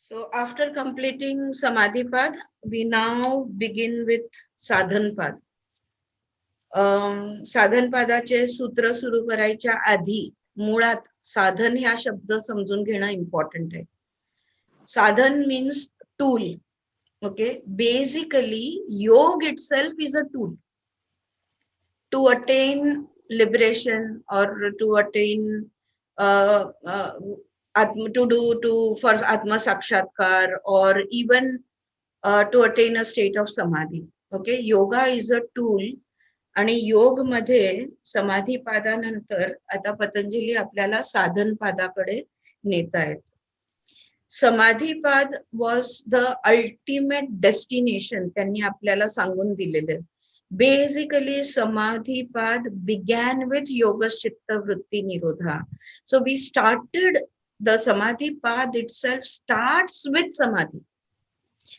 So after completing Samadhipad, we now begin with Sadhanpad. साधनपादाचे सूत्र सुरू करायच्या आधी मुळात साधन ह्या शब्द समजून घेणं इम्पॉर्टंट आहे. साधन means tool. Okay, basically yoga itself is a tool to attain liberation or to attain for atma sakshatkar or even to attain a state of samadhi. Okay, yoga is a tool. आणि योग मध्ये समाधी पादानंतर आता पतंजली आपल्याला साधन पादाकडे नेत आहेत. Samadhipada was the ultimate destination त्यांनी आपल्याला सांगून दिलेले. बेसिकली समाधीपाद बिगॅन विथ योगश्चित्त वृत्ती निरोधा. So we started the Samadhipada itself starts with samadhi.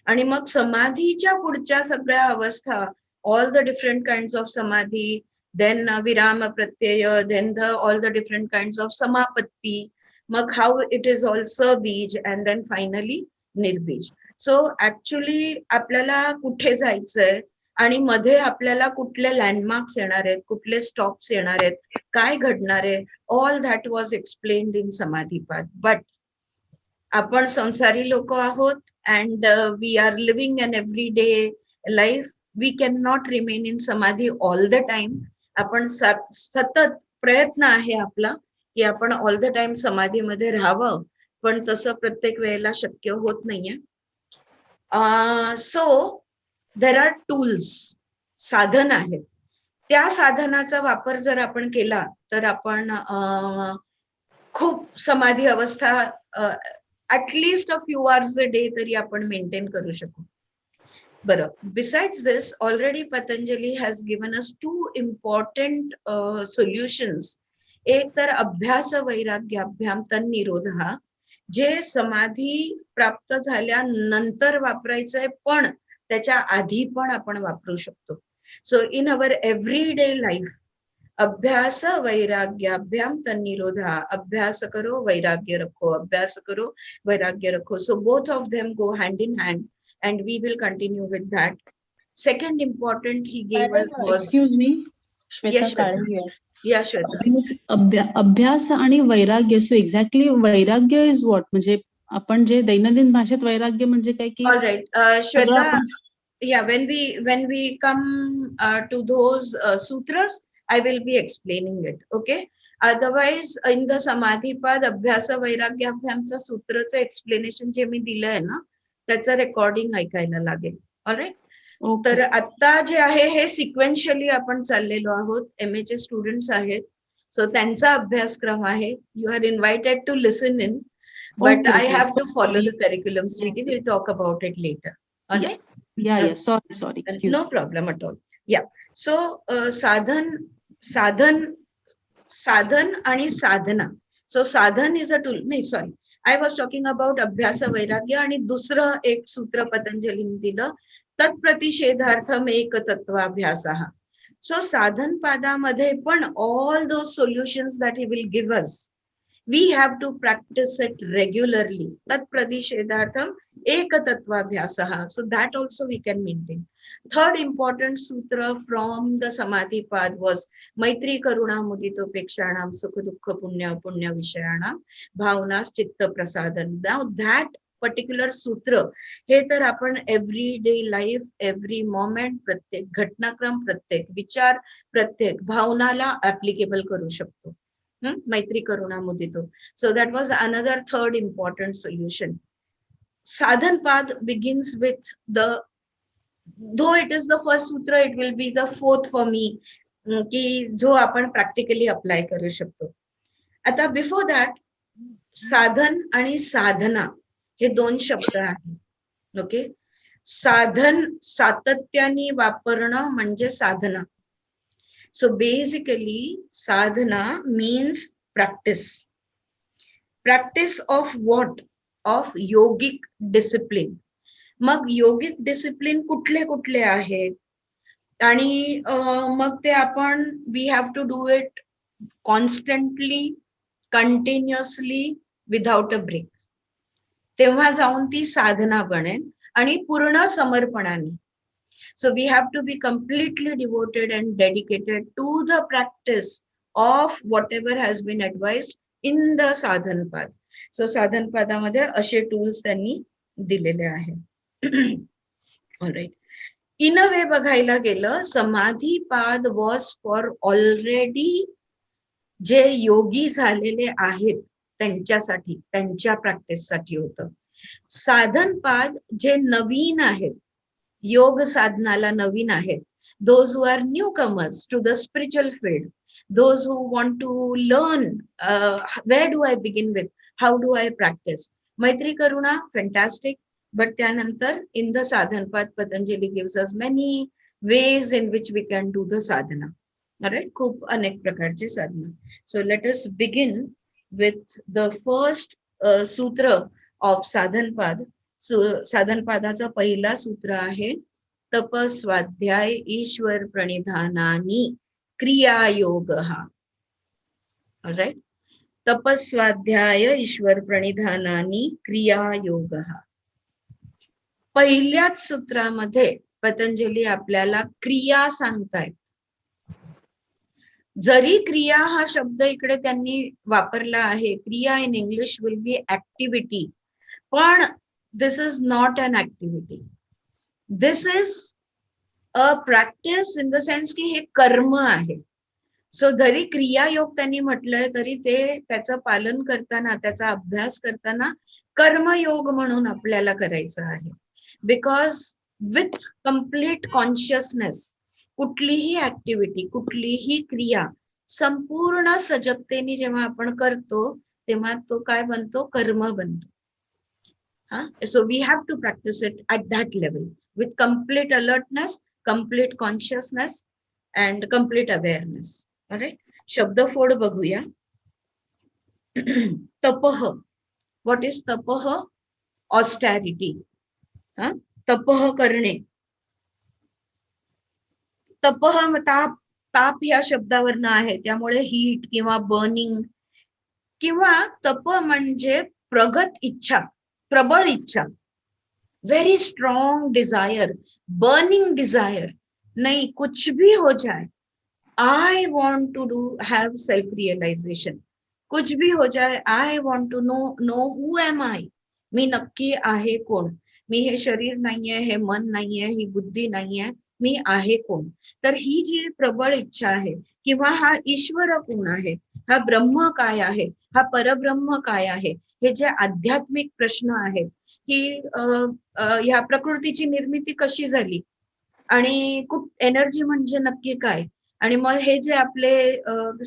आणि मग समाधीच्या पुढच्या सगळ्या अवस्था, all the different kinds of samadhi, then virama pratyaya, then all the different kinds of samapatti, mag how it is also bij, and then finally nirbij. So actually आपल्याला कुठे जायचंय आणि मध्ये आपल्याला कुठले लँडमार्क्स येणार आहेत, कुठले स्टॉप्स येणार आहेत, काय घडणार आहे, all that was explained in Samadhipada. But आपण संसारी लोक आहोत and we are living in everyday life. We cannot remain in samadhi all the time. आपण सतत प्रयत्न आहे आपला की आपण ऑल द टाइम समाधी मध्ये राहावं, पण तसं प्रत्येक वेळेला शक्य होत नाहीये. सो देर आर टूल्स, साधन आहेत. त्या साधनाचा वापर जर आपण केला तर आपण खूप समाधी अवस्था at least a few hours a day तरी आपण मेंटेन करू शकू. Besides this, already Patanjali has given us two important solutions. एक तर अभ्यास वैराग्याभ्याम तन्निरोधा, जे समाधी प्राप्त झाल्यानंतर वापरायचंय, पण त्याच्या आधी पण आपण वापरू शकतो. So in our everyday life अभ्यास वैराग्याभ्याम तन्निरोधा, अभ्यास करो वैराग्य रखो, अभ्यास करो वैराग्य रखो. So both of them go hand in hand. And we will continue with that. Second important he gave us was, excuse me, Shweta, yes, Shweta. Yeah, Shweta. अभ्यास आणि वैराग्य. सो एक्झॅक्टली वैराग्य इज व्हॉट, म्हणजे आपण जे दैनंदिन भाषेत वैराग्य म्हणजे काय की all right. Shweta, yeah, when we come to those sutras, I will be explaining it. Okay, otherwise in the samadhipad अभ्यास वैराग्याभ्यामचं सूत्रचं एक्सप्लेनेशन जे मी दिलंय ना, त्याचं रेकॉर्डिंग ऐकायला लागेल. ऑलराईट. तर आता जे आहे हे सिक्वेन्शियली आपण चाललेलो आहोत. MA चे स्टुडंट्स आहेत, सो त्यांचा अभ्यासक्रम आहे. You are invited to listen in, but I have to follow the curriculum strictly. Will talk about it later. Alright. Yeah sorry no problem at all. Yeah so साधन आणि साधना. So sadhan is a tool. नाही, sorry, I was talking about अभ्यास वैराग्य. आणि दुसरं एक सूत्र पतंजलीने दिलं, तत्प्रतिषेधार्थम एक तत्वाभ्यासः. सो साधन पादामध्ये पण all those solutions that he will give us, we have to practice it regularly. Tat pradishedhartham ekatatvabhyasah. So that also we can maintain. Third important sutra from the samadhi pad was maitri karuna mudito pekshanam sukha dukkha punya punya vishayanam bhavnas chitta prasadan. Now that particular सूत्र हे तर आपण every day life, every moment, प्रत्येक घटनाक्रम, प्रत्येक विचार, प्रत्येक भावनाला applicable करू शकतो. Maitri Karuna Mudito. So that was another third important solution. Sadhan Pad begins with though it is the first sutra, it will be the fourth for me, ki jo apan practically apply karu shakto. आता before that, साधन आणि साधना हे दोन शब्द आहेत. Okay, साधन सातत्याने वापरणं म्हणजे साधना. So basically, sadhana means practice. Practice of what? Of yogic discipline. मग योगिक डिसिप्लिन कुठले कुठले आहेत आणि मग ते आपण we have to do it constantly, continuously, without a break. तेव्हा जाऊन ती साधना बनेल आणि पूर्ण समर्पणाने. So we have to be completely devoted and dedicated to the practice of whatever has been advised in the साधनपाद. So साधनपादामध्ये असे टूल्स त्यांनी दिलेले आहेत. ऑलराईट. इन अ वे बघायला गेलं, समाधीपाद वॉज फॉर ऑलरेडी जे योगी झालेले आहेत त्यांच्यासाठी, त्यांच्या प्रॅक्टिससाठी होतं. साधनपाद जे नवीन आहेत, योग साधनाला नवीन आहेत, those who are newcomers to the spiritual field, those who want to learn where do I begin with, how do I practice. मैत्री करुणा fantastic, but त्यानंतर in the sadhanpad Patanjali gives us many ways in which we can do the sadhana. Alright, खूप अनेक प्रकारचे साधना. So let us begin with the first सूत्र of साधनपाद. साधनपादाचा पहिला सूत्र आहे तप स्वाध्याय ईश्वर प्रणिधानानी क्रियायोग. राईट, तपस्वाध्याय ईश्वर प्रणिधानानी क्रियायोग. पहिल्याच सूत्रामध्ये पतंजली आपल्याला क्रिया सांगतायत. जरी क्रिया हा शब्द इकडे त्यांनी वापरला आहे, kriya in English will be activity, पण this is not an activity, this is a practice in the sense की हे कर्म आहे. सो जरी क्रियायोग त्यांनी म्हटलंय तरी ते त्याचं पालन करताना, त्याचा अभ्यास करताना कर्मयोग म्हणून आपल्याला करायचं आहे. बिकॉज विथ कम्प्लीट कॉन्शियसनेस कुठलीही ऍक्टिव्हिटी, कुठलीही क्रिया संपूर्ण सजगतेने जेव्हा आपण करतो तेव्हा तो काय बनतो, कर्म बनतो. So we have to practice it at that level with complete alertness, complete consciousness and complete awareness. Alright, शब्दफोड बघूया. तपह, what is तपह? Austerity. तपह करणे. तपह ताप, ताप ह्या शब्दावरनं आहे, त्यामुळे हीट किंवा बर्निंग, किंवा तप म्हणजे प्रगत इच्छा, प्रबळ इच्छा, very strong desire, burning desire. नहीं, कुछ भी हो जाए, I want to do have self realization. कुछ भी हो जाए, I want to know who am I. मी नक्की आहे कोण. मी हे शरीर नाहीये, हे मन नाहीये, ही बुद्धी नाहीये, मी आहे कोण. तर ही जी प्रबळ इच्छा आहे, किंवा हा ईश्वर कोण आहे, हा ब्रह्म काय आहे, हा परब्रह्म काय आहे, हे जे आध्यात्मिक प्रश्न आहेत, की ह्या प्रकृतीची निर्मिती कशी झाली आणि एनर्जी म्हणजे नक्की काय, आणि मग हे जे आपले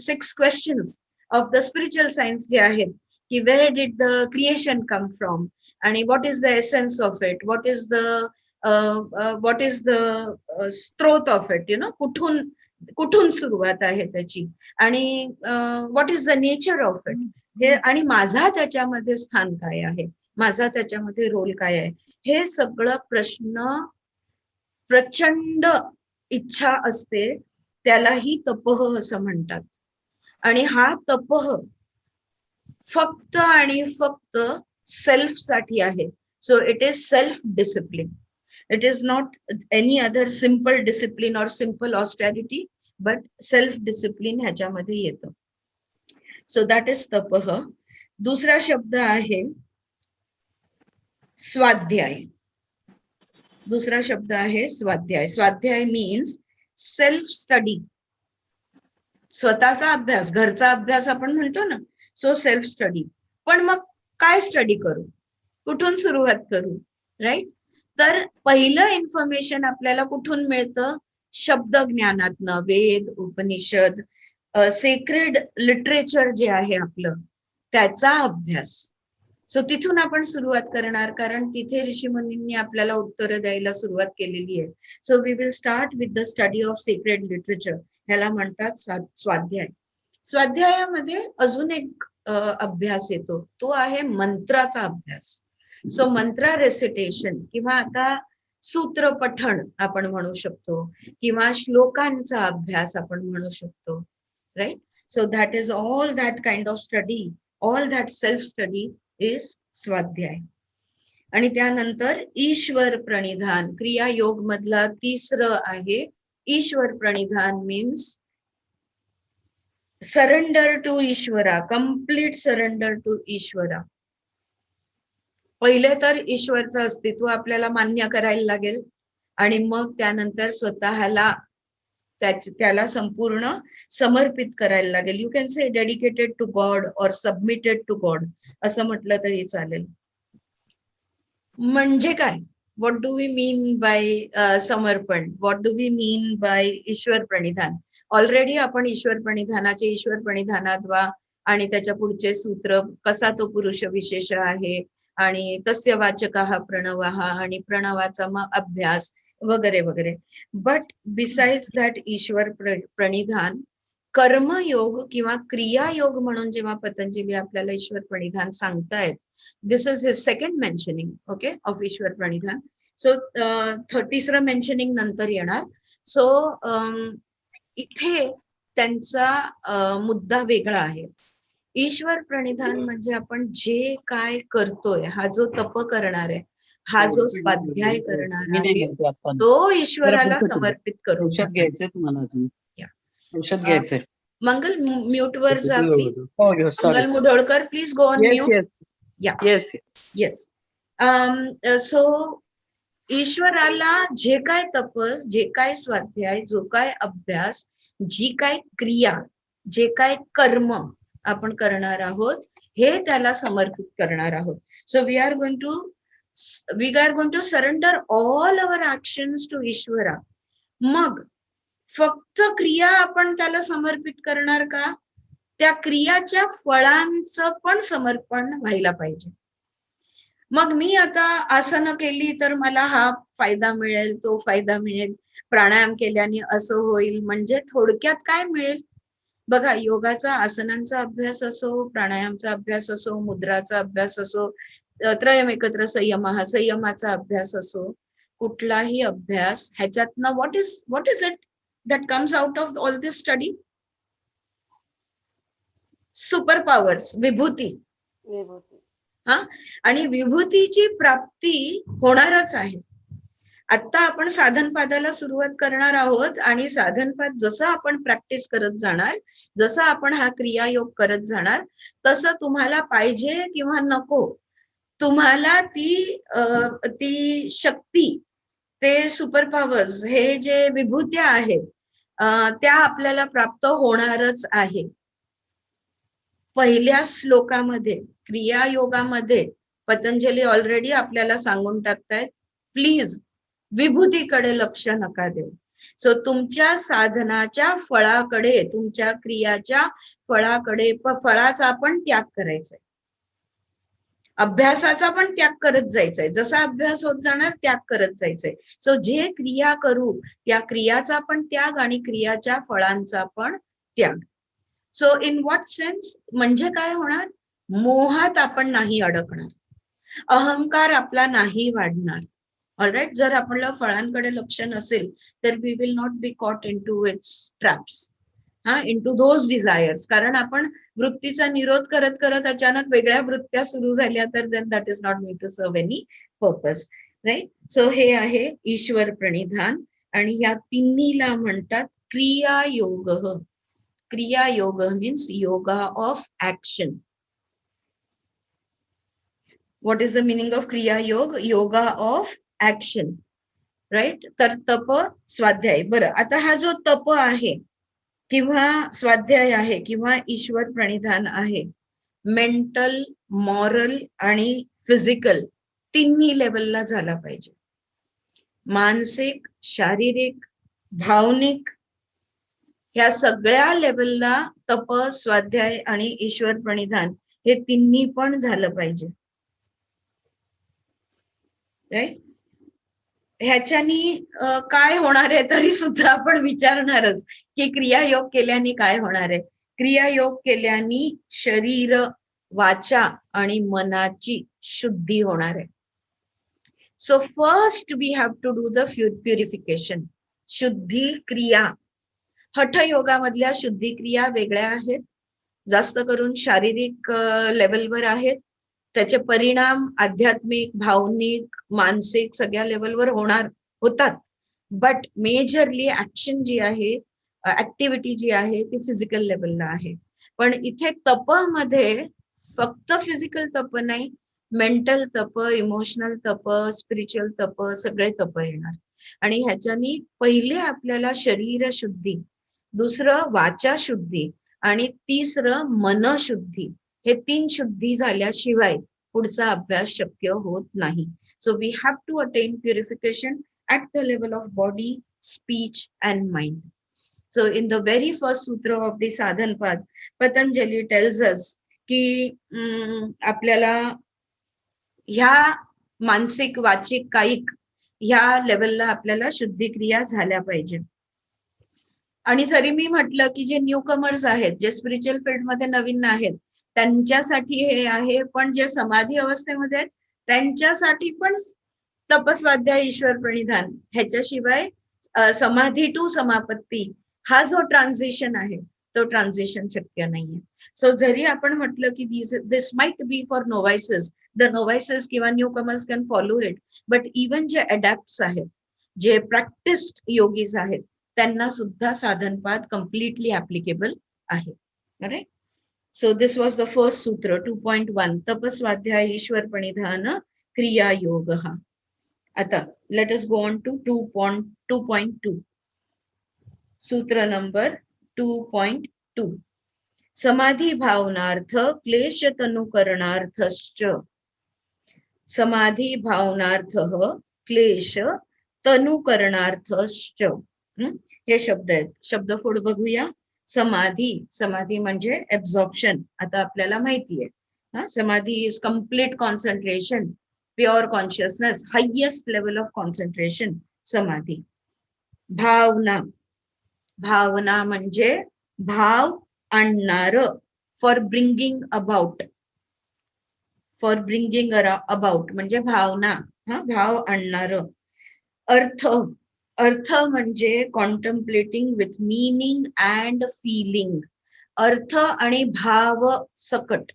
6 questions of the spiritual science जे आहेत, की where did the creation come from, आणि what is the essence of it, what is the strot of it, कुठून सुरुवात आहे त्याची, आणि what is the nature of it, हे, आणि माझा त्याच्यामध्ये स्थान काय आहे, माझा त्याच्यामध्ये रोल काय आहे, हे सगळं प्रश्न, प्रचंड इच्छा असते, त्यालाही तपह असं म्हणतात. आणि हा तपह फक्त आणि फक्त सेल्फ साठी आहे. So it is self discipline. It is not any other simple discipline or simple austerity, but self-discipline ह्याच्यामध्ये येतं. So that is tapah. दुसरा शब्द आहे स्वाध्याय. दुसरा शब्द आहे स्वाध्याय. स्वाध्याय means self study. स्वतःचा अभ्यास, घरचा अभ्यास आपण म्हणतो ना, सो सेल्फ स्टडी. पण मग काय स्टडी करू, कुठून सुरुवात करू, राईट? तर पहिलं इन्फॉर्मेशन आपल्याला कुठून मिळतं, शब्द ज्ञानातनं, वेद, उपनिषद, सेक्रेड लिटरेचर जे आहे आपलं, त्याचा अभ्यास. सो तिथून आपण सुरुवात करणार, कारण तिथे ऋषीमुनींनी आपल्याला उत्तरं द्यायला सुरुवात केलेली आहे. So we will start with the study of sacred literature. ह्याला म्हणतात स्वाध्याय. स्वाध्यायामध्ये अजून एक अभ्यास येतो, तो आहे मंत्राचा अभ्यास. सो मंत्र रेसिटेशन, किंवा आता सूत्र पठण आपण म्हणू शकतो, किंवा श्लोकांचा अभ्यास आपण म्हणू शकतो, right? So that is all that kind of study, all that self study is svadhyaya. आणि त्यानंतर ईश्वर प्रणिधान, क्रिया योग मधला तिसरं आहे ईश्वर प्रणिधान. मीन्स सरेंडर टू ईश्वरा, कम्प्लीट सरेंडर टू ईश्वरा. पहिले तर ईश्वरचं अस्तित्व आपल्याला मान्य करायला लागेल आणि मग त्यानंतर स्वतःला त्याला संपूर्ण समर्पित करायला लागेल. You can say dedicated to God और सबमिटेड टू गॉड असं म्हटलं तरी चालेल. म्हणजे काय, what do we mean by samarpan, what do we mean by Ishwar pranidhan? Already आपण ईश्वर प्रणिधानाचे ईश्वर प्रणिधानाद्वा आणि त्याच्या पुढचे सूत्र, कसा तो पुरुष विशेष आहे आणि तस्य वाचकः प्रणवः आणि प्रणवाचा मग अभ्यास वगैरे वगैरे. बट बिसाइड्स दॅट ईश्वर प्रणिधान, कर्मयोग किंवा क्रियायोग म्हणून जेव्हा पतंजली आपल्याला ईश्वर प्रणिधान सांगतायत, this is his second mentioning, okay, of Ishwar pranidhan. So तिसरं मेन्शनिंग नंतर येणार. सो इथे त्यांचा मुद्दा वेगळा आहे. ईश्वर प्रणिधान म्हणजे आपण जे काय करतोय, हा जो तप करणार आहे, हा जो स्वाध्याय करणार आहे, तो ईश्वराला समर्पित करू. औषध घ्यायचंय तुम्हाला अजून? औषध घ्यायचंय. मंगल म्यूट वर जा प्लीज. हो, Mangal sorry. Mudholkar please go on yes mute. Yes yeah yes yes. So ईश्वराला जे काय तपस, जे काय स्वाध्याय, जो काय अभ्यास, जी काय क्रिया, जे काय कर्म आपण करणार आहोत, हे त्याला समर्पित करणार आहोत. So we are going to surrender all our actions to Ishwara. मग फक्त क्रिया आपण त्याला समर्पित करणार का? त्या क्रियाच्या फळांचं पण समर्पण व्हायला पाहिजे. मग मी आता आसनं केली तर मला हा फायदा मिळेल, तो फायदा मिळेल, प्राणायाम केल्याने असं होईल, म्हणजे थोडक्यात काय मिळेल बघा. योगाचा, आसनांचा अभ्यास असो, प्राणायामचा अभ्यास असो, मुद्राचा अभ्यास असो, त्रयम एकत्र संयमाचा अभ्यास असो, कुठलाही अभ्यास ह्याच्यातनं what is it that comes out of all this study? Super powers, विभूती. हा, आणि विभूतीची प्राप्ती होणारच आहे. आता आपण साधनपादाला सुरुवात करणार आहोत आणि साधनपाद जसं आपण प्रॅक्टिस करत जाणार, जसं आपण हा क्रियायोग करत जाणार, तसं तुम्हाला पाहिजे किंवा नको, तुम्हाला ती शक्ती, ते सुपर पॉवर्स, हे जे विभूत्या आहेत, त्या आपल्याला प्राप्त होणारच आहे. पहिल्या श्लोकामध्ये, क्रियायोगामध्ये पतंजली ऑलरेडी आपल्याला सांगून टाकतायत, प्लीज विभूतीकडे लक्ष नका देऊ. सो तुमच्या साधनाच्या फळाकडे, तुमच्या क्रियाच्या फळाकडे, फळाचा पण त्याग करायचा आहे, अभ्यासाचा पण त्याग करत जायचंय. जसा अभ्यास होत जाणार त्याग करत जायचंय. सो जे क्रिया करू त्या क्रियाचा पण त्याग आणि क्रियाच्या फळांचा पण त्याग. सो इन व्हॉट सेन्स, म्हणजे काय होणार, मोहात आपण नाही अडकणार, अहंकार आपला नाही वाढणार. ऑलराईट, जर आपल्याला फळांकडे लक्ष नसेल तर we will not be caught into its traps, into those desires. कारण आपण वृत्तीचा निरोध करत करत अचानक वेगळ्या वृत्त्या सुरू झाल्या तर then that is not going to serve any purpose, right? So हे आहे ईश्वर प्रणिधान आणि या तिन्हीला म्हणतात क्रिया Yoga. Kriya Yoga means yoga of action. What is the meaning of Kriya Yoga? Yoga of action, right? तर तप, स्वाध्याय. बरं, आता हा जो तप आहे किंवा स्वाध्याय आहे किंवा ईश्वर प्रणिधान आहे, मेंटल, मॉरल आणि फिजिकल तिन्ही लेवलला झाला पाहिजे. मानसिक, शारीरिक, भावनिक, ह्या सगळ्या लेवलला तप, स्वाध्याय आणि ईश्वर प्रणिधान हे तिन्ही पण झालं पाहिजे, राईट? ह्याच्यानी काय होणार आहे तरी सुद्धा आपण विचारणारच की क्रियायोग केल्याने काय होणार आहे. क्रियायोग केल्याने शरीर, वाचा आणि मनाची शुद्धी होणार आहे. So first we have to do the purification. शुद्धी क्रिया, हठयोगामधल्या शुद्धी क्रिया वेगळ्या आहेत, जास्त करून शारीरिक लेवलवर आहेत, त्याचे परिणाम आध्यात्मिक, भावनिक, मानसिक सगळ्या लेवलवर होतात. बट मेजरली ऍक्शन जी आहे, ऍक्टिव्हिटी जी आहे ती फिजिकल लेवलला आहे. पण इथे तपमध्ये फक्त फिजिकल तप नाही, मेंटल तप, इमोशनल तप, स्पिरिच्युअल तप, सगळे तप येणार. आणि ह्याच्यानी पहिले आपल्याला शरीर शुद्धी, दुसरं वाचा शुद्धी आणि तिसरं मनशुद्धी, हे 3 शुद्धी झाल्याशिवाय पुढचा अभ्यास शक्य होत नाही. So we have to attain purification at the level of body, speech and mind. So in the very first sutra of the Sadhanpad, Patanjali tells us की आपल्याला ह्या मानसिक, वाचिक, कायिक ह्या लेवलला आपल्याला शुद्धिक्रिया झाल्या पाहिजे. आणि जरी मी म्हटलं की जे न्यू कमर्स आहेत, जे स्पिरिच्युअल फील्डमध्ये नवीन आहेत, त्यांच्यासाठी हे आहे, पण जे समाधी अवस्थेमध्ये आहेत त्यांच्यासाठी पण तपस्वाध्याय, ईश्वर प्रणिधान ह्याच्याशिवाय समाधी टू समापत्ती हा जो ट्रान्झिशन आहे तो ट्रान्झिशन शक्य नाहीये. सो जरी आपण म्हटलं की this might be for novices, the novices किंवा new comers can follow it, but even जे अडॅप्ट्स आहेत, जे प्रॅक्टिस्ड योगीज आहेत, त्यांना सुद्धा साधनपाद कम्प्लिटली ऍप्लिकेबल आहे. Right. So this was the first sutra 2.1, तपस्वाध्याय, ईश्वर प्रणिधान, क्रिया योग. आता let us go on to 2.2. सूत्र नंबर 2.2. समाधी भावनार्थ क्लेश तनुकरणार्थश्च. समाधी भावनार्थ क्लेश तनुकरणार्थश्च. हे शब्द आहेत. शब्दफोड बघूया. समाधी म्हणजे ऍब्झॉर्प्शन. आता आपल्याला माहिती आहे समाधी is complete concentration, pure consciousness, highest level of concentration, समाधी. भावना म्हणजे भाव आणणार, फॉर ब्रिंगिंग अबाउट म्हणजे भावना, भाव आणणार. अर्थ म्हणजे कॉन्टम्प्लेटिंग विथ मीनिंग अँड फिलिंग. अर्थ आणि भाव सकट,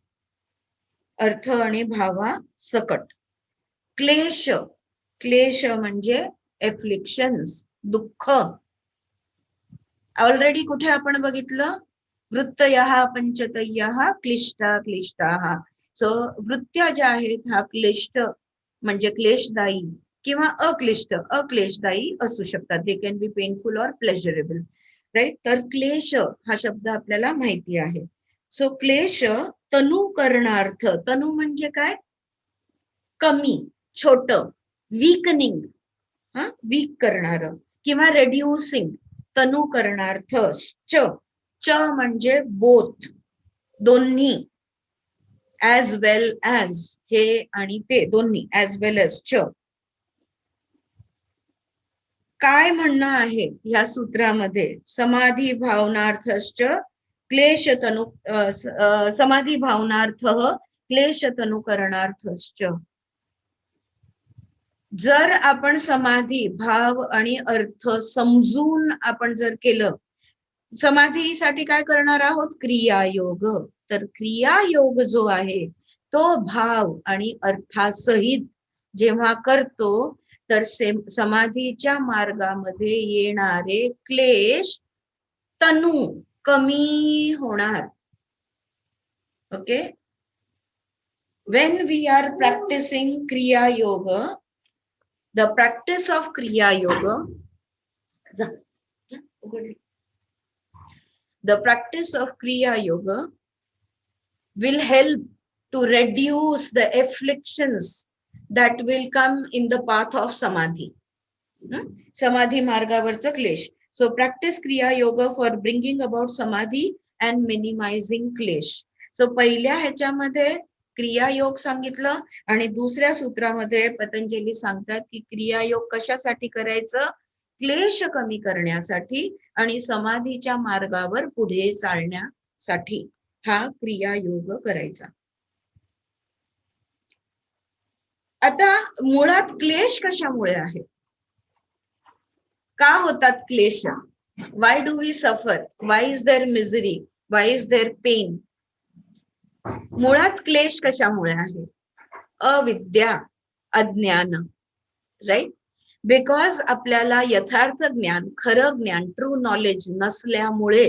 अर्थ आणि भावा सकट. क्लेश म्हणजे एफ्लिक्शन्स, दुःख. ऑलरेडी कुठे आपण बघितलं, वृत्तयः पंचतयः क्लिष्टाः. सो वृत्त्या ज्या आहेत हा क्लिष्ट म्हणजे क्लेशदायी किंवा अक्लेशदायी असू शकतात. दे कॅन बी पेनफुल और प्लेजरेबल. राईट. तर क्लेश हा शब्द आपल्याला माहिती आहे. सो क्लेश तनुकरणार्थ, तनु म्हणजे काय, कमी, छोट, वीकनिंग, वीक करणार किंवा रेड्युसिंग. तनुकरणार्थ. च म्हणजे बोथ, दोन्ही, ऍज वेल ऍज, हे आणि ते दोन्ही, ऍज वेल ऍज. च काय म्हणणं आहे ह्या सूत्रामध्ये? समाधी भावनार्थश्च क्लेश तनु, समाधी भावनार्थ क्लेश तनुकरणार्थश्च. जर आपण समाधी, भाव आणि अर्थ समजून आपण जर केलं, समाधीसाठी काय करणार आहोत, क्रियायोग. तर क्रियायोग जो आहे तो भाव आणि अर्थासहित जेव्हा करतो तर समाधीच्या मार्गामध्ये येणारे क्लेश तनु कमी होणार. Okay. when we are practicing kriya yoga, the practice of kriya yoga, the practice of kriya yoga will help to reduce the afflictions that will come in the path of samadhi. Samadhi margavarcha klesh. So practice kriya yoga for bringing about samadhi and minimizing klesh. So पहिल्या ह्याच्यामध्ये क्रियायोग सांगितलं आणि दुसऱ्या सूत्रामध्ये पतंजली सांगतात की क्रियायोग कशासाठी करायचं, क्लेश कमी करण्यासाठी आणि समाधीच्या मार्गावर पुढे चालण्यासाठी हा क्रियायोग करायचा. आता मुळात क्लेश कशामुळे आहे, का होतात क्लेश, why do we suffer, why is there misery, why is there pain. मुळात क्लेश कशामुळे आहे? अविद्या, अज्ञान, राईट. बिकॉज आपल्याला यथार्थ ज्ञान, खरं ज्ञान, ट्रू नॉलेज नसल्यामुळे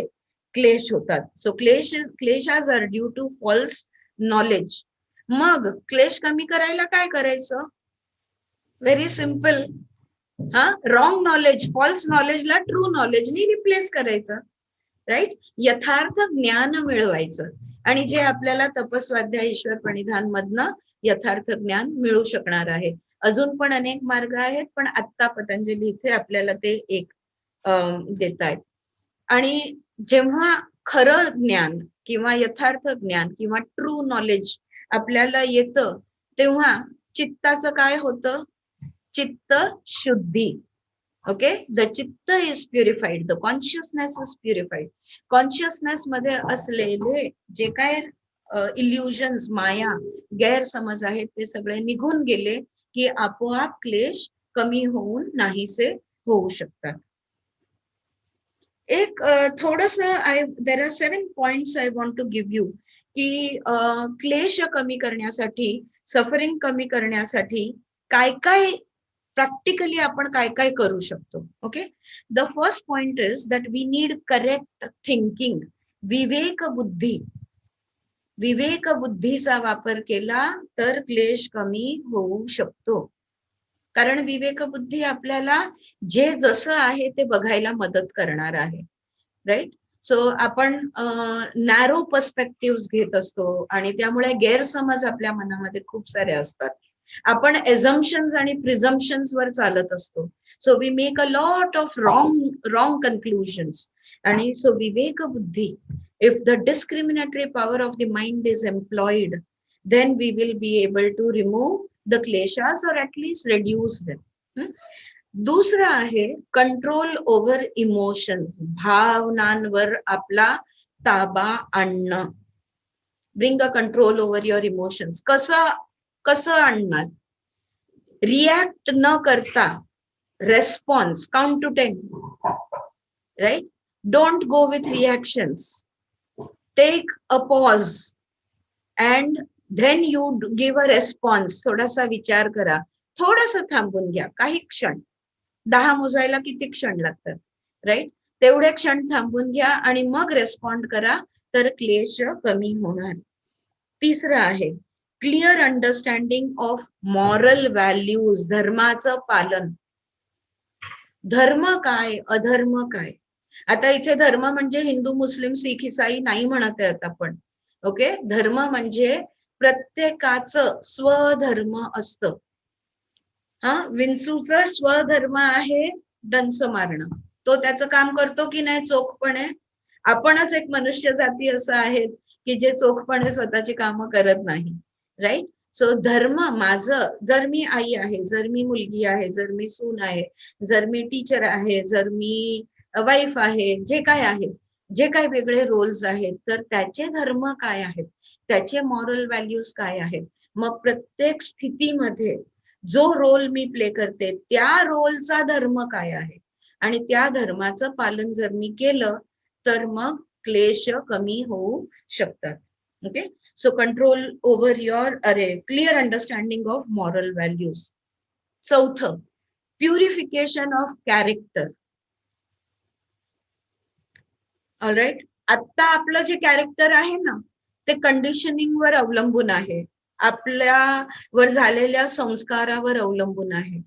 क्लेश होतात. So kleshas are due to false knowledge. मग क्लेश कमी करायला काय करायचं? Very simple. Wrong knowledge, false नॉलेजला ट्रू नॉलेजनी रिप्लेस करायचं, राईट. यथार्थ ज्ञान मिळवायचं, आणि जे आपल्याला तपस्वाध्याय, ईश्वर प्रणिधान मधनं यथार्थ ज्ञान मिळू शकणार आहे. अजून पण अनेक मार्ग आहेत, पण आत्ता पतंजली इथे आपल्याला ते एक देत आहेत. आणि जेव्हा खरं ज्ञान किंवा यथार्थ ज्ञान किंवा ट्रू नॉलेज आपल्याला येतं, तेव्हा चित्ताचं काय होतं? चित्त शुद्धी. Okay, the chitta is purified, the consciousness is purified. Consciousness मध्ये असलेले जे काय इल्युजन्स, माया, गैरसमज आहेत, ते सगळे निघून गेले की आपोआप क्लेश कमी होऊन नाहीसे होऊ शकतात. एक थोडस there are 7 points I want to give you, की क्लेश कमी करण्यासाठी, सफरिंग कमी करण्यासाठी काय काय प्रॅक्टिकली आपण काय काय करू शकतो. Okay, the first point is that we need correct thinking, विवेक बुद्धी. विवेक बुद्धीचा वापर केला तर क्लेश कमी होऊ शकतो. कारण विवेक बुद्धी आपल्याला जे जसं आहे ते बघायला मदत करणार आहे, राईट. सो आपण नॅरो पर्स्पेक्टिव्ह घेत असतो आणि त्यामुळे गैरसमज आपल्या मनामध्ये खूप सारे असतात. आपण एझम्पशन्स आणि प्रिझम्पशन्स वर चालत असतो. So we make a lot of wrong conclusions. आणि सो विवेक बुद्धी, if the discriminatory power of the mind is employed, then we will be able to remove the kleshas or at least reduce them. दुसरं आहे control over emotions, भावनांवर आपला ताबा आणणं. Bring a control over your emotions. कसं आणणार? React न करता response, count to 10, right. Don't go with reactions. Take a pause and then you give a response. थोडासा विचार करा, थोडस थांबून घ्या, काही क्षण. 10 मोजायला किती क्षण लागतात, राईट. तेवढे क्षण थांबून घ्या आणि मग रेस्पॉन्ड करा, तर क्लेश कमी होणार. तिसरं आहे clear understanding of moral values, धर्माचं पालन. धर्म काय, अधर्म काय. आता इथे धर्म म्हणजे हिंदू, मुस्लिम, सिख, इसाई नाही म्हणत आहेत आपण. ओके, धर्म म्हणजे प्रत्येकाचं स्वधर्म असतं. विंचूचं स्वधर्म आहे डंस मारणं. तो त्याचं काम करतो की नाही चोखपणे? आपणच एक मनुष्य जाती असं आहे की जे चोखपणे स्वतःची कामं करत नाही, राईट. सो धर्म माझं, जर मी आई आहे, जर मी मुलगी आहे, जर मी सून आहे, जर मी टीचर आहे, जर मी वाईफ आहे, जे काय आहे, जे काय वेगळे रोल्स आहेत, तर त्याचे धर्म काय आहेत, त्याचे मॉरल व्हॅल्यूज काय आहेत. मग प्रत्येक स्थितीमध्ये जो रोल मी प्ले करते त्या रोलचा धर्म काय आहे, आणि त्या धर्माचं पालन जर मी केलं तर मग क्लेश कमी होऊ शकतात. Okay, so control over your clear understanding of moral values. चौथं, प्युरिफिकेशन ऑफ कॅरेक्टर. ऑलराईट, आता आपलं जे कॅरेक्टर आहे ना, ते कंडिशनिंग वर अवलंबून आहे, आपल्यावर झालेल्या संस्कारावर अवलंबून आहे.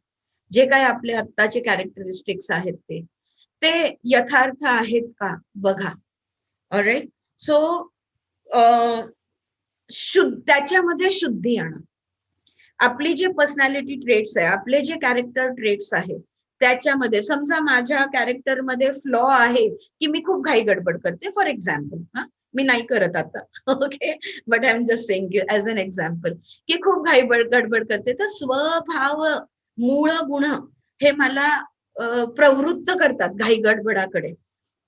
जे काय आपले आत्ताचे कॅरेक्टरिस्टिक्स आहेत ते यथार्थ आहेत का बघा. ऑलराईट, सो त्याच्यामध्ये शुद्धी आणा. आपली जे पर्सनॅलिटी ट्रेट्स आहे, आपले जे कॅरेक्टर ट्रेट्स आहेत, त्याच्यामध्ये समजा माझ्या कॅरेक्टर मध्ये फ्लॉ आहे की मी खूप घाई गडबड करते, फॉर एक्झाम्पल. मी नाही करत आता, okay, but I am just saying as an example की खूप घाई गडबड करते. तर स्वभाव, मूळ गुण हे मला प्रवृत्त करतात घाई गडबडाकडे.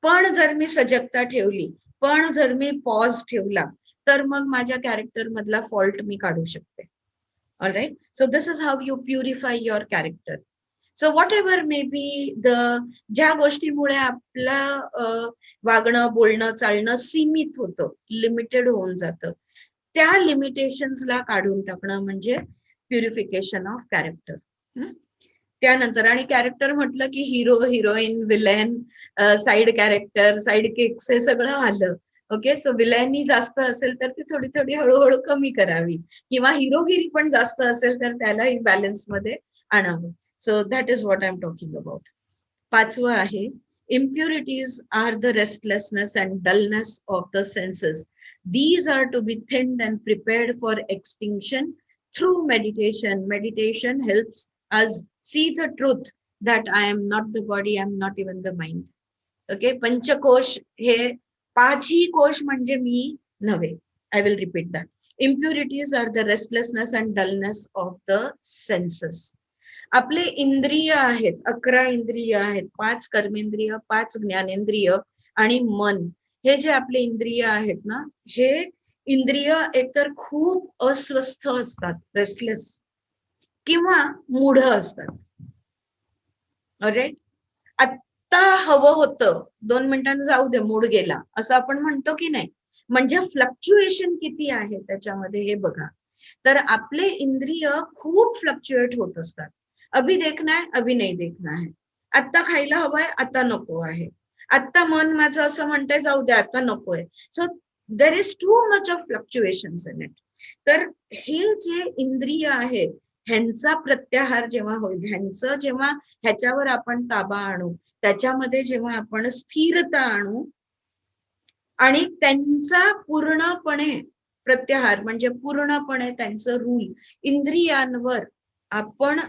पण जर मी सजगता ठेवली, पण जर मी पॉज ठेवला, तर मग माझ्या कॅरेक्टर मधला फॉल्ट मी काढू शकते. All right, so this is how you purify your character. So what ever may be ज्या गोष्टीमुळे आपलं वागणं, बोलणं, चालणं सीमित होतं, लिमिटेड होऊन जातं, त्या लिमिटेशन्सला काढून टाकणं म्हणजे प्युरिफिकेशन ऑफ कॅरेक्टर. त्यानंतर आणि कॅरेक्टर म्हटलं की hero, heroine, villain, side character, side kicks हे सगळं आलं. ओके, सो विलेनी जास्त असेल तर ती थोडी थोडी हळूहळू कमी करावी, किंवा हिरोगिरी पण जास्त असेल तर त्याला बॅलन्स मध्ये आणावं. So that is what I am talking about. 5वं आहे, impurities are the restlessness and dullness of the senses. These are to be thinned and prepared for extinction through meditation. Meditation helps us see the truth that I am not the body, I am not even the mind. Okay, पंचकोश हे 5ही कोश म्हणजे मी नव्हे. I will repeat that. Impurities are the restlessness and dullness of the senses. आपले इंद्रिय आहेत, 11 इंद्रिय आहेत, 5 कर्मेंद्रिय, 5 ज्ञानेंद्रिय आणि मन. हे जे आपले इंद्रिय आहेत ना, हे इंद्रिय एकतर खूप अस्वस्थ असतात, रेस्टलेस, किंवा मूढ असतात. ऑलराईट, आत्ता हवं होतं, 2 मिनिटांनी जाऊ दे, मूड गेला, असं आपण म्हणतो की नाही. म्हणजे फ्लक्च्युएशन किती आहे त्याच्यामध्ये हे बघा. तर आपले इंद्रिय खूप फ्लक्च्युएट होत असतात. अभी देखना है, अभी नहीं देखना है. आत्ता खायला हवंय, आता नको आहे. आत्ता मन माझं असं म्हणतंय जाऊ दे, आता नकोय. So there is too much of fluctuations in it. तर हे जे इंद्रिय आहेत ह्यांचा प्रत्याहार जेव्हा होईल, ह्यांचं जेव्हा ह्याच्यावर आपण ताबा आणू, त्याच्यामध्ये जेव्हा आपण स्थिरता आणू आणि त्यांचा पूर्णपणे प्रत्याहार म्हणजे पूर्णपणे त्यांचं रूल इंद्रियांवर आपण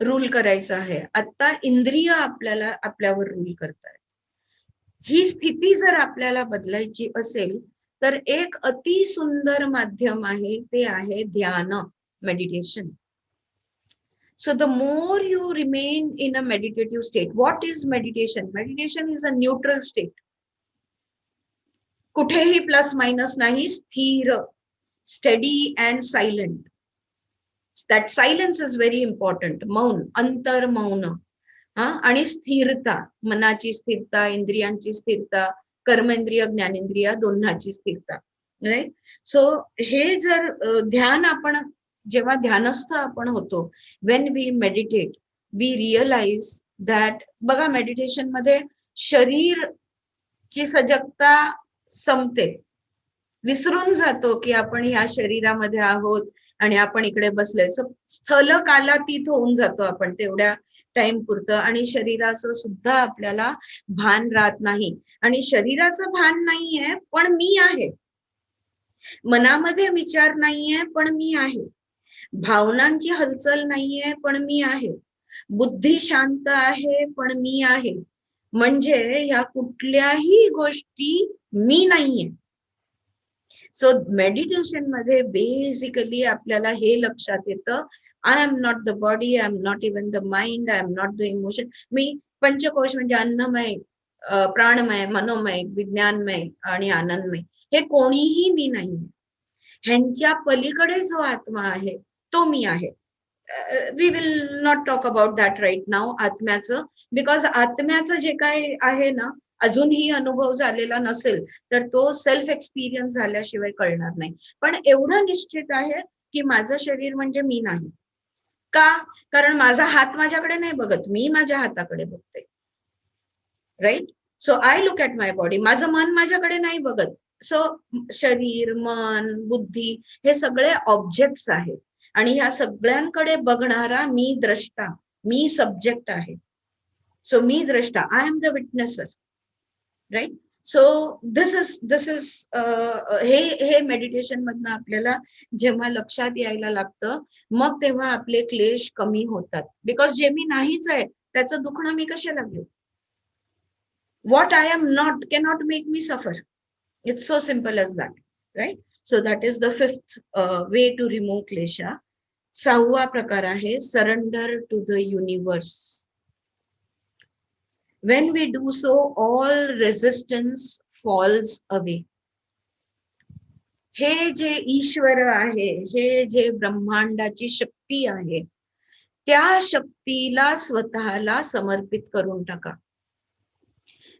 रूल करायचं आहे. आता इंद्रिय आपल्यावर रूल करतायत. ही स्थिती जर आपल्याला बदलायची असेल तर एक अति सुंदर माध्यम आहे, ते आहे ध्यान, meditation. So the more you remain in a meditative state, what is meditation? Meditation is a neutral state. कुठेही प्लस मायनस नाही, स्थिर, study and silent. That silence is very important. मौन, अंतर मौन, आणि स्थिरता, मनाची स्थिरता, इंद्रियांची स्थिरता, कर्मेंद्रिय ज्ञानेंद्रिय दोन्हाची स्थिरता. राईट. सो हे जर ध्यान आपण जेव्हा ध्यानस्थ आपण होतो, when we meditate, we realize that, बघा मेडिटेशन मध्ये शरीरची सजगता संपते, विसरून जातो की आपण ह्या शरीरामध्ये आहोत आणि आपण इकडे बसलोय. स्थल कालातीत होऊन जातो आपण तेवढ्या टाइम पुरतं, आणि शरीराचं सुद्धा आपल्याला भान राहत नाही. आणि शरीराचं भान नाहीये पण मी आहे, मनामध्ये विचार नाहीये पण मी आहे, भावनांची हलचल नाहीये पण मी आहे, बुद्धी शांत आहे पण मी आहे. म्हणजे ह्या कुठल्याही गोष्टी मी नाहीये. सो मेडिटेशन मध्ये बेसिकली आपल्याला हे लक्षात येतं, I am not the body, I am not even the mind, I am not the emotion. मी पंचकोश म्हणजे अन्नमय, प्राणमय, मनोमय, विज्ञानमय आणि आनंदमय, हे कोणीही मी नाही. ह्यांच्या पलीकडे जो आत्मा आहे तो मी आहे. We will not talk about that right now, आत्म्याचं, बिकॉज आत्म्याचं जे काय आहे ना, अजूनही अनुभव झालेला नसेल तर तो सेल्फ एक्सपिरियन्स झाल्याशिवाय कळणार नाही. पण एवढं निश्चित आहे की माझं शरीर म्हणजे मी नाही. का? कारण माझा हात माझ्याकडे नाही बघत, मी माझ्या हाताकडे बघते. Right. So I look at my body. माझं मन माझ्याकडे नाही बघत. सो शरीर, मन, बुद्धी हे सगळे ऑब्जेक्ट्स आहेत, आणि ह्या सगळ्यांकडे बघणारा मी द्रष्टा, मी सब्जेक्ट आहे. सो मी द्रष्टा, I am the witnesser. Right. So this is हे मेडिटेशन मधनं आपल्याला जेव्हा लक्षात यायला लागतं, मग तेव्हा आपले क्लेश कमी होतात. बिकॉज जे मी नाहीच आहे त्याचं दुखणं मी कशाला घेऊ? What I am not cannot make me suffer. It's so simple as that. Right. So that is the 5th way to remove klesha. 6वा प्रकार आहे surrender to the universe. When we do so, all resistance falls away. हे जे ईश्वर आहे, हे जे ब्रह्मांडाची शक्ती आहे, त्या शक्तीला स्वतःला समर्पित करून टाका.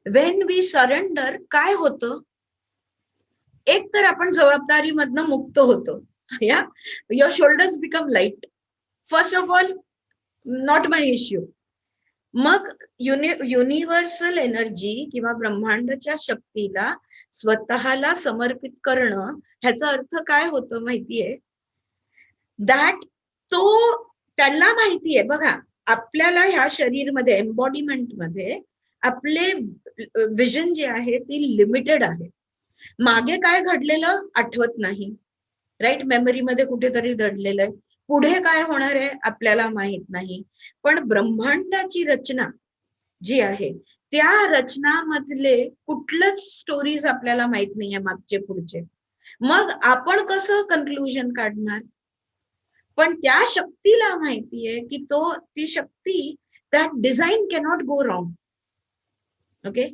When we surrender, काय होतं? एक तर आपण जबाबदारीमधनं मुक्त होतो. Yeah, your shoulders become light. First of all, not my issue. मग युनिव्हर्सल एनर्जी किंवा ब्रह्मांडाच्या शक्तीला स्वतःला समर्पित करणं, ह्याचा अर्थ काय होतो माहितीये? दॅट तो त्याला माहितीये, बघा आपल्याला ह्या शरीरमध्ये एम्बॉडीमेंट मध्ये आपले विजन जे आहे ती लिमिटेड आहे. मागे काय घडलेलं आठवत नाही, राईट? मेमरीमध्ये कुठेतरी दडलेलं आहे. पुढे काय होणार आहे आपल्याला माहित नाही. पण ब्रह्मांडाची रचना जी आहे त्या रचनामधले कुठलंच स्टोरीज आपल्याला माहित नाहीये मागचे पुढचे. मग आपण कसं कन्क्लुजन काढणार? पण त्या शक्तीला माहितीये की ती शक्ती, that design cannot go wrong. Okay,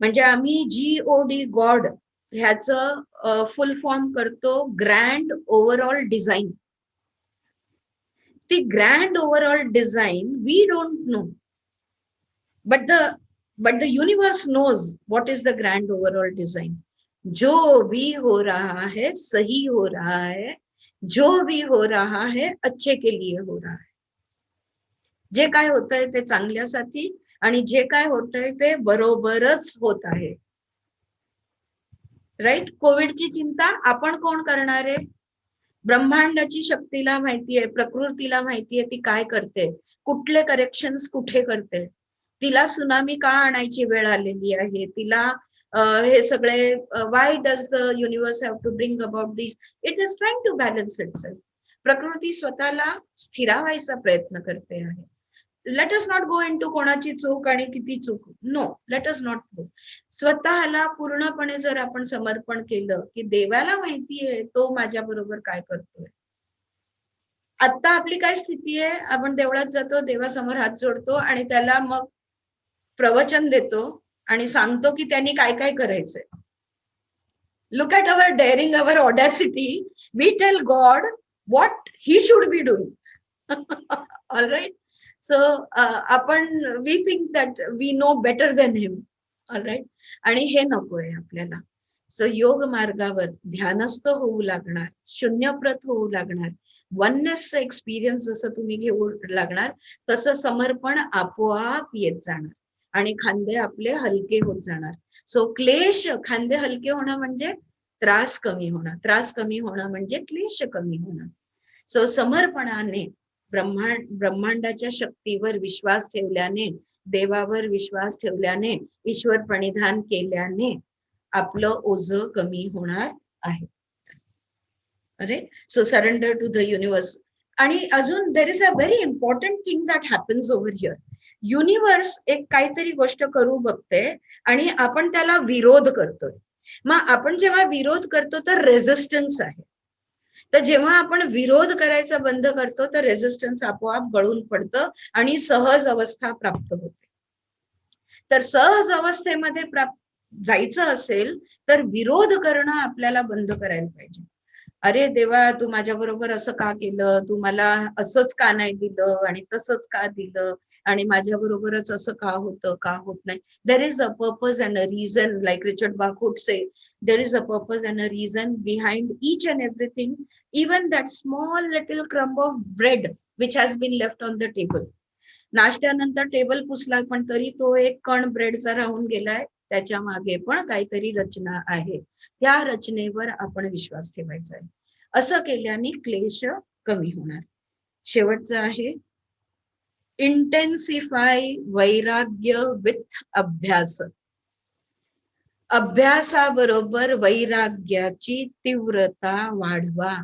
म्हणजे आम्ही GOD गॉड ह्याचं फुल फॉर्म करतो ग्रँड ओव्हरऑल डिझाईन. ती grand overall design we don't know, but the universe knows what is the grand overall design. जो भी हो रहा है सही हो रहा है, जो भी हो रहा है अच्छे के लिए हो रहा है. जे काय होतंय ते चांगल्यासाठी आणि जे काय होतंय ते बरोबरच होत आहे. राईट? कोविडची चिंता आपण कोण करणार आहे? ब्रह्मांडाची शक्तीला माहितीये, प्रकृतीला माहितीये ती काय करते, कुठले करेक्शन्स कुठे करते. तिला सुनामी का आणायची वेळ आलेली आहे, तिला हे सगळे why does the universe have to bring about this? It is trying to balance itself. प्रकृती स्वतःला स्थिरावायचा प्रयत्न करते आहे. Let us not go into कोणाची चूक आणि किती चूक. No, let us not go. स्वतःला पूर्णपणे जर आपण समर्पण केलं की देवाला माहितीये तो माझ्या बरोबर काय करतोय. आता आपली काय स्थिती आहे? आपण देवळात जातो, देवासमोर हात जोडतो आणि त्याला मग प्रवचन देतो आणि सांगतो की त्यांनी काय काय करायचंय. Look at our daring, our audacity. We tell God what he should be doing. All right. So आपण we think that we know better than him. All right. आणि हे नकोय आपल्याला. सो योग मार्गावर ध्यानस्थ होऊ लागणार, शून्यप्रत होऊ लागणार, वननेसचा एक्सपिरियन्स जसं तुम्ही घेऊ लागणार तसं समर्पण आपोआप येत जाणार आणि खांदे आपले हलके होत जाणार. सो क्लेश, खांदे हलके होणं म्हणजे त्रास कमी होणं, त्रास कमी होणं म्हणजे क्लेश कमी होणं. सो समर्पणाने ब्रह्मांडाच्या शक्तीवर विश्वास ठेवल्याने, देवावर विश्वास ठेवल्याने, ईश्वर प्रणिधान केल्याने आपलं ओझं कमी होणार आहे. अरे, so surrender to the universe. आणि अजून there is a very important thing that happens over here. Universe एक काहीतरी गोष्ट करू बघते आणि आपण त्याला विरोध करतोय. मग आपण जेव्हा विरोध करतो तर रेझिस्टन्स आहे. तर जेव्हा आपण विरोध करायचा बंद करतो तर रेझिस्टन्स आपोआप गळून पडतं आणि सहज अवस्था प्राप्त होते. तर सहज अवस्थेमध्ये जायचं असेल तर विरोध करणं आपल्याला बंद करायला पाहिजे. अरे देवा, तू माझ्या बरोबर असं का केलं, तू मला असंच का नाही दिलं आणि तसंच का दिलं आणि माझ्या बरोबरच असं का होतं, का होत नाही. There is a purpose and a reason, like Richard Bach would say, there is a purpose and a reason behind each and everything, even that small little crumb of bread which has been left on the table. नाश्त्यानंतर table पुसला पण तरी तो एक कण ब्रेडचा राहून गेलाय, त्याच्या मागे पण काहीतरी रचना आहे. त्या रचनेवर आपण विश्वास ठेवायचा आहे. असं केल्याने क्लेश कमी होणार. शेवटचं आहे इंटेन्सिफाय वैराग्य विथ अभ्यास. अभ्यासाबरोबर वैराग्याची तीव्रता वाढवा.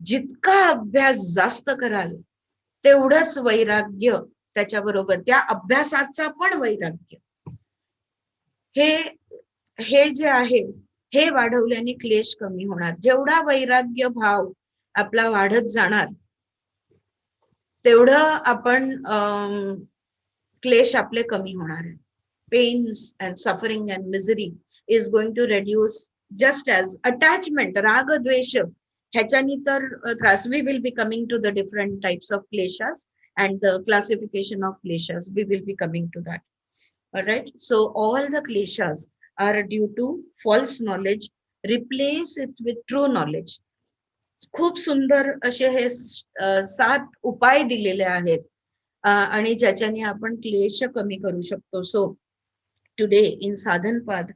जितका अभ्यास जास्त कराल तेवढंच वैराग्य त्याच्याबरोबर, त्या अभ्यासाचा पण वैराग्य, हे जे आहे हे वाढवल्याने क्लेश कमी होणार. जेवढा वैराग्य भाव आपला वाढत जाणार तेवढं आपण क्लेश आपले कमी होणार आहे. Pains and suffering and misery is going to reduce just as attachment, राग द्वेष ह्याच्यानी तर त्रास. We will be coming to the different types of kleshas and the classification of kleshas. We will be coming to that. All right. So all the kleshas are due to false knowledge, replace it with true knowledge. खूप सुंदर असे हे 7 उपाय दिलेले आहेत आणि ज्याच्याने आपण क्लेश कमी करू शकतो. सो टुडे इन साधनपाद,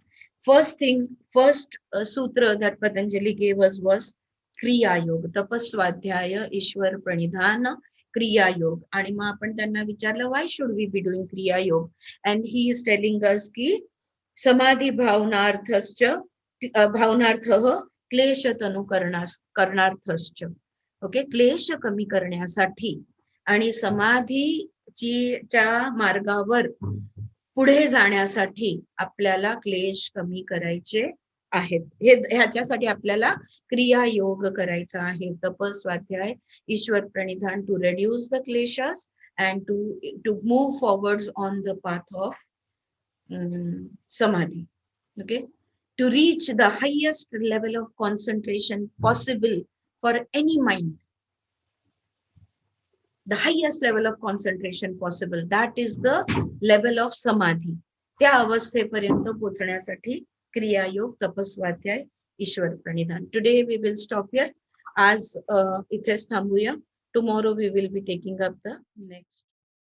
फर्स्ट सूत्र that Patanjali gave us was क्रिया योग, तपस्वाध्याय, ईश्वर प्रणिधान, क्रिया योग. आणि मग आपण त्यांना विचारलं why should we be doing Kriya Yoga, and he is telling us की समाधी भावनार्थश्च क्लेश तनु करणार्थश्च. ओके, क्लेश कमी करण्यासाठी आणि समाधीच्या मार्गावर पुढे जाण्यासाठी आपल्याला क्लेश कमी करायचे आहेत. ह्याच्यासाठी आपल्याला क्रिया योग करायचा आहे. तपस्वाध्याय, ईश्वर pranidhan to reduce the kleshas and to move forward on the path of samadhi. Okay, to reach the highest level of concentration possible for any mind, the highest level of concentration possible, that is the level of samadhi. त्या अवस्थेपर्यंत पोहोचण्यासाठी क्रिया योग, तपस्वाध्याय, ईश्वर प्रणिधान. Today we will stop here. आज इथेच थांबूया. Tomorrow we will be taking up the next